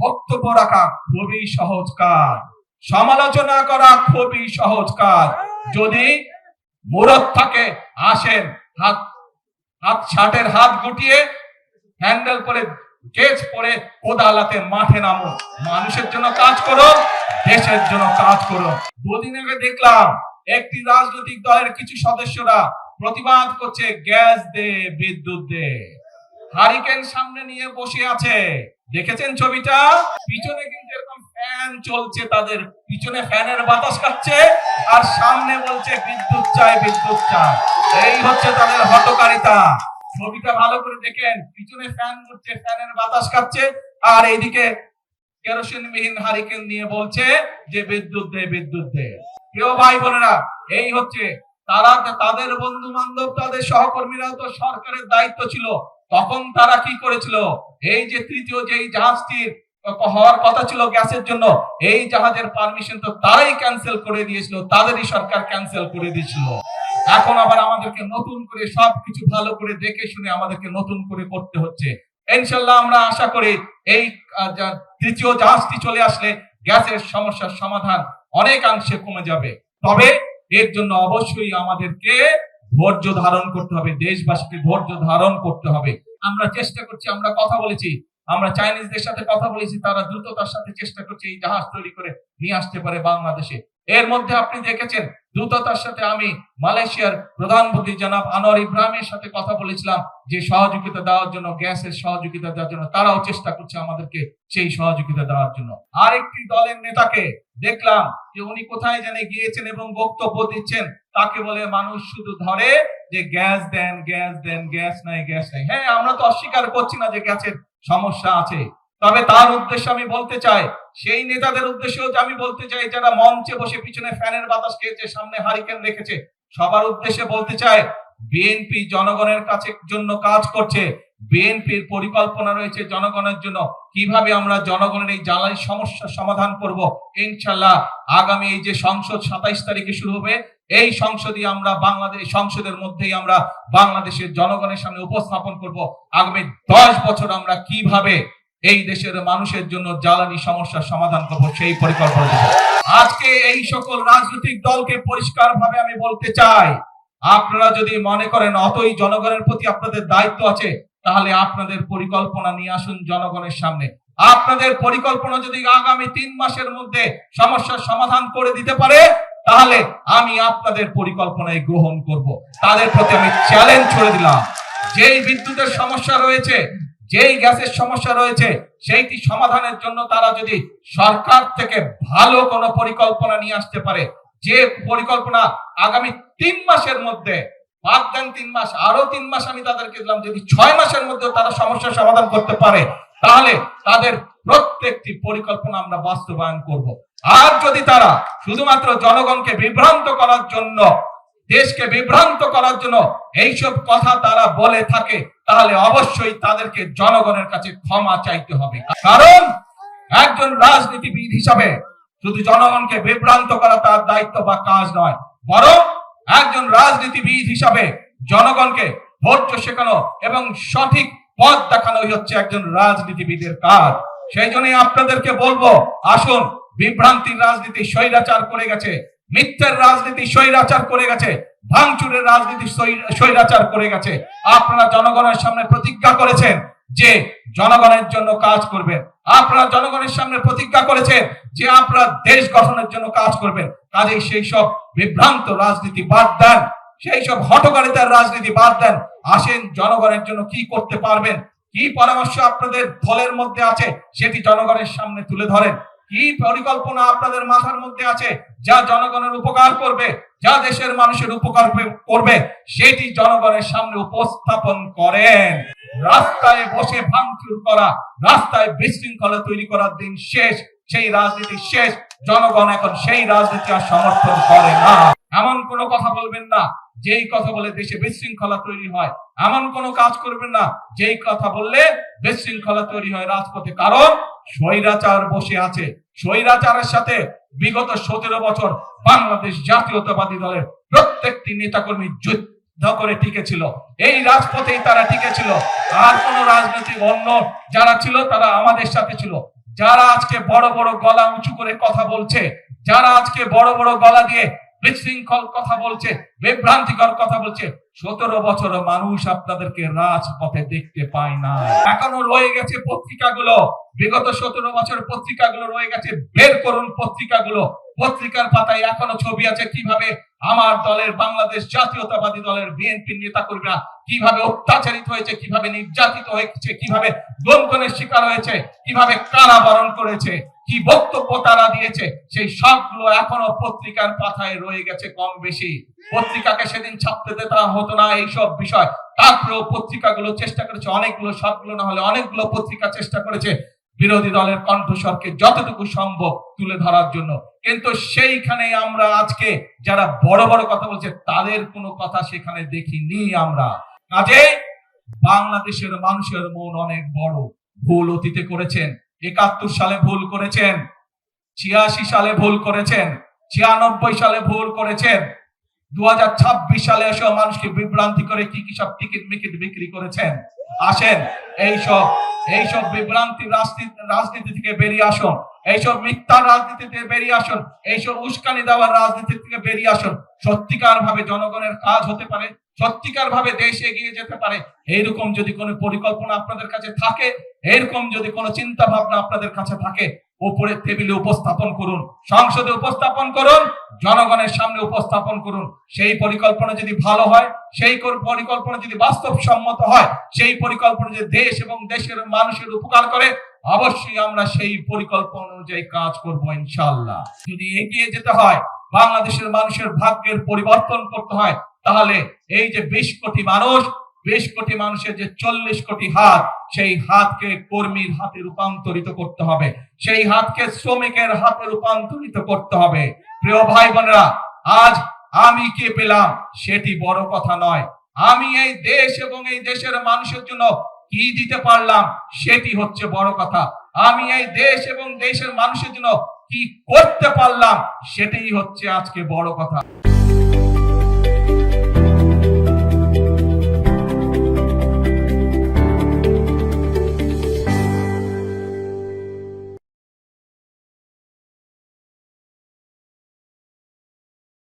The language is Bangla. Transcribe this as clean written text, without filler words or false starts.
বক্তব্য রাখা খুবই সহজ কাজ, সমালোচনা করা খুবই সহজ কাজ। যদি মুরত থাকে আসেন, হাত শার্টের হাত গুটিয়ে হ্যান্ডেল করে কেচ পরে ওদালাতে মাঠে নামো, মানুষের জন্য কাজ করো, দেশের জন্য কাজ করো। দুদিন আগে দেখলাম একটি রাজনৈতিক দলের কিছু সদস্যরা প্রতিবাদ করছে, গ্যাস দে, বিদ্যুৎ দে। হারিকেন সামনে নিয়ে বসে আছে, দেখেছেন ছবিটা? পিছনে কিন্তু এরকম ফ্যান চলছে, তাদের পিছনে ফ্যানের বাতাস খাচ্ছে, আর সামনে বলছে বিদ্যুৎ চাই, বিদ্যুৎ চাই। এই হচ্ছে তাদের হঠকারিতা। ছবিটা ভালো করে দেখেন, পিছনে ফ্যান ঘুরছে, ফ্যানের বাতাস খাচ্ছে, আর এইদিকে কেরোসিনবিহীন হারিকেন নিয়ে বলছে যে বিদ্যুৎ দে, বিদ্যুৎ দে। প্রিয় ভাই বোনেরা, এই হচ্ছে তারা, তাদের বন্ধু বান্ধব, তাদের সহকর্মীরা তো সরকারের দায়িত্ব ছিল, তখন তারা কি করেছিল? এই যে তৃতীয় যেই জাহাজটির হওয়ার কথা ছিল গ্যাসের জন্য, এই জাহাজের পারমিশন তো তারাই ক্যান্সেল করে দিয়েছিল, তাদেরই সরকার ক্যান্সেল করে দিয়েছিল। এখন আবার আমাদেরকে নতুন করে সবকিছু ভালো করে দেখে শুনে আমাদেরকে নতুন করে করতে হচ্ছে। ইনশাআল্লাহ আমরা আশা করি এই তৃতীয় জাহাজটি চলে আসলে গ্যাসের সমস্যার সমাধান অনেকাংশে কমে যাবে। তবে এর জন্য অবশ্যই আমাদেরকে ধৈর্য ধারণ করতে হবে, দেশবাসীকে ধৈর্য ধারণ করতে হবে। আমরা চেষ্টা করছি, আমরা কথা বলেছি, আমরা চাইনিজদের সাথে কথা বলেছি, তারা দ্রুততার সাথে চেষ্টা করছে এই জাহাজ তৈরি করে নিয়ে আসতে পারে বাংলাদেশে। এর মধ্যে আপনি দেখেছেন দ্রুততার সাথে আমি মালয়েশিয়ার প্রধানমন্ত্রী জনাব আনোয়ার ইব্রাহিমের সাথে কথা বলেছিলাম যে সহযোগিতা দেওয়ার জন্য, গ্যাসের সহযোগিতা দেওয়ার জন্য। তারাও চেষ্টা করছে আমাদেরকে সেই সহযোগিতা দেওয়ার জন্য। আরেকটি দলের নেতাকে দেখলাম যে উনি কোথায় জানে গিয়েছেন এবং বক্তব্য দিচ্ছেন, তাকে বলে মানুষ শুধু ধরে যে গ্যাস দেন, গ্যাস দেন, গ্যাস নাই, গ্যাস নাই। হ্যাঁ, আমরা তো অস্বীকার করছি না যে গ্যাসের সমস্যা আছে, তবে তার উদ্দেশ্যে আমি বলতে চাই, সেই নেতাদের উদ্দেশ্যেও আমি বলতে চাই যারা মঞ্চে বসে পিছনে ফ্যানের বাতাস খেয়েছে, সামনে হারিকেন রেখেছে, সবার উদ্দেশ্যে বলতে চাই, বিএনপি জনগণের কাছে জন্য কাজ করছে। বিএনপির পরিকল্পনা রয়েছে জনগণের জন্য, কিভাবে আমরা জনগণের এই জ্বালানি সমস্যার সমাধান করব। ইনশাআল্লাহ আগামী এই যে সংসদ 27 তারিখে শুরু হবে, এই সংসদে আমরা বাংলাদেশ, সংসদের মধ্যেই আমরা বাংলাদেশের জনগণের সামনে উপস্থাপন করব আগামী 10 বছর আমরা কিভাবে এই দেশের মানুষের জন্য জ্বালানি সমস্যার সমাধান করব, সেই পরিকল্পনা। আজকে এই সকল রাজনৈতিক দলকে পরিষ্কারভাবে আমি বলতে চাই, আপনারা যদি মনে করেন অতই জনগণের প্রতি আপনাদের দায়িত্ব আছে, তাহলে আপনাদের পরিকল্পনা নিয়ে আসুন জনগণের সামনে। আপনাদের পরিকল্পনা যদি আগামী 3 মাসের মধ্যে সমস্যার সমাধান করে দিতে পারে, তাহলে আমি আপনাদের পরিকল্পনায় গ্রহণ করব। তাদের প্রতি আমি চ্যালেঞ্জ ছুড়ে দিলাম, যেই বিদ্যুতের সমস্যা রয়েছে, যেই গ্যাসের সমস্যা রয়েছে, সেইটি সমাধানের জন্য তারা যদি সরকার থেকে ভালো কোনো পরিকল্পনা নিয়ে আসতে পারে, যে পরিকল্পনা আগামী 3 মাসের মধ্যে, বাদ দেন 3 মাস, আরো 3 মাস আমি তাদেরকে দিলাম, যদি 6 মাসের মধ্যে তারা সমস্যার সমাধান করতে পারে, তাহলে তাদের প্রত্যেকটি পরিকল্পনা আমরা বাস্তবায়ন করব। আর যদি তারা শুধুমাত্র জনগণকে বিভ্রান্ত করার জন্য, দেশকে বিভ্রান্ত করার জন্য এইসব কথা তারা বলে থাকে, তাহলে অবশ্যই তাদেরকে জনগণের কাছে ক্ষমা চাইতে হবে। কারণ একজন রাজনীতিবিদ হিসাবে শুধু জনগণকে বিভ্রান্ত করা তার দায়িত্ব বা কাজ নয়, বরং একজন রাজনীতিবিদ হিসাবে জনগণকে ধৈর্য শেখানো এবং সঠিক পথ দেখানোই হচ্ছে একজন রাজনীতিবিদের কাজ। সেই জন্যই আপনাদেরকে বলবো, আসুন, বিভ্রান্তির রাজনীতি স্বৈরাচার করে গেছে, মিথ্যার রাজনীতি স্বৈরাচার করে গেছে, ভাঙচুরের রাজনীতি স্বৈরাচার করে গেছে। আপনারা জনগণের সামনে প্রতিজ্ঞা করেছেন যে জনগণের জন্য কাজ করবেন, আপনারা জনগণের সামনে প্রতিজ্ঞা করেছেন যে আপনারা দেশ গঠনের জন্য কাজ করবেন। কাজেই সেই সব বিভ্রান্ত রাজনীতি বাদ দেন, সেই সব হঠকারিতার রাজনীতি বাদ দেন। আসেন, জনগণের জন্য কি করতে পারবেন, কি পরামর্শ আপনাদের দলের মধ্যে আছে, সেটি জনগণের সামনে তুলে ধরেন। কি পরিকল্পনা আপনাদের মাথার মধ্যে আছে যা জনগণের উপকার করবে, যা দেশের মানুষের উপকার করবে, সেটি জনগণের সামনে উপস্থাপন করেন। রাস্তায় বসে ভাঙচুর করা, রাস্তায় বিশৃঙ্খলা তৈরি করার দিন শেষ, সেই রাজনীতি শেষ। জনগণ এখন সেই রাজনীতি আর সমর্থন করে না। এমন কোনো কথা বলবেন না যেই কথা বলে দেশে বিশৃঙ্খলা তৈরি হয়, এমন কোনো কাজ করবেন না যেই কথা বললে বিশৃঙ্খলা তৈরি হয় রাজপথে। কারণ স্বৈরাচার বসে আছে, স্বৈরাচারের সাথে বিগত 17 বছর বাংলাদেশ জাতীয়তাবাদী দলের প্রত্যেকটি নেতাকর্মী যুদ্ধ করে টিকেছিল, এই রাজপথেই তারা টিকেছিল। আর কোন রাজনৈতিক অন্য যারা ছিল তারা আমাদের সাথে ছিল, যারা আজকে বড় বড় গলা উঁচু করে কথা বলছে, যারা আজকে বড় বড় গলা দিয়ে বিশৃঙ্খল কথা বলছে, বিভ্রান্তিকর কথা বলছে, 17 বছর মানুষ আপনাদেরকে রাজপথে দেখতে পায় না। এখনো রয়ে গেছে পত্রিকাগুলো, বিগত 17 বছর পত্রিকাগুলো রয়ে গেছে। বের করুন পত্রিকাগুলো। পত্রিকার পাতায় এখনো ছবি আছে কিভাবে আমার দলের, বাংলাদেশ জাতীয়তাবাদী দলের বিএনপি নেতাকর্মীরা কিভাবে অত্যাচারিত হয়েছে, কিভাবে নির্যাতিত হয়েছে, কিভাবে দমনের শিকার হয়েছে, কিভাবে কারাবরণ করেছে, কি বক্তব্য তারা দিয়েছে, সেই সবগুলো এখনো পত্রিকার পাতায় রয়ে গেছে কম বেশি। পত্রিকাকে সেদিন ছাপতে দেওয়া হতো না এইসব বিষয়, তারপরেও পত্রিকাগুলো চেষ্টা করেছে, অনেকগুলো, সবগুলো না হলে অনেকগুলো পত্রিকা চেষ্টা করেছে বিরোধী দলের কণ্ঠস্বরকে যতটুকু সম্ভব তুলে ধরার জন্য। কিন্তু সেইখানে আমরা আজকে যারা বড় বড় কথা বলছে তাদের কোনো কথা সেখানে দেখিনি আমরা। কাজে বাংলাদেশের মানুষের মন অনেক বড়। ভুল অতীতে করেছেন, 71 সালে ভুল করেছেন, 86 সালে ভুল করেছেন, 96 সালে ভুল করেছেন, 2026 সালে এসব মানুষকে বিভ্রান্তি করে কি কি সব টিকিট মিকিট বিক্রি করেছেন। আসেন এইসব বিভ্রান্তি রাজনীতি থেকে বেরিয়ে আসুন, এইসব মিথ্যা রাজনীতি থেকে বেরিয়ে আসুন, এইসব উস্কানি দেওয়ার রাজনীতি থেকে বেরিয়ে আসুন। সত্যিকার ভাবে জনগণের কাজ হতে পারে, সত্যিকার ভাবে দেশ এগিয়ে যেতে পারে, এইরকম যদি কোনো পরিকল্পনা আপনাদের কাছে থাকে, এরকম যদি কোনো চিন্তা ভাবনা আপনাদের কাছে থাকে, উপরের টেবিলে উপস্থাপন করুন, সংসদে উপস্থাপন করুন, জনগণের সামনে উপস্থাপন করুন। সেই পরিকল্পনা যদি ভালো হয়, সেই পরিকল্পনা যদি বাস্তবসম্মত হয়, সেই পরিকল্পনা যদি দেশ এবং দেশের মানুষের উপকার করে, অবশ্যই আমরা সেই পরিকল্পনা অনুযায়ী কাজ করব ইনশাআল্লাহ। যদি এগিয়ে যেতে হয়, বাংলাদেশের মানুষের ভাগ্যের পরিবর্তন করতে হয়, তাহলে এই যে 20 কোটি মানুষ, 20 কোটি মানুষের যে 40 কোটি হাত, সেই হাতকে কর্মীর হাতে রূপান্তরিত করতে হবে, সেই হাতকে শ্রমিকের হাতে রূপান্তরিত করতে হবে। প্রিয় ভাই বোনেরা, আজ আমি কে পেলাম সেটি বড় কথা নয়, আমি এই দেশ এবং এই দেশের মানুষের জন্য কি দিতে পারলাম সেটি হচ্ছে বড় কথা। আমি এই দেশ এবং দেশের মানুষের জন্য কি করতে পারলাম সেটাই হচ্ছে আজকে বড় কথা।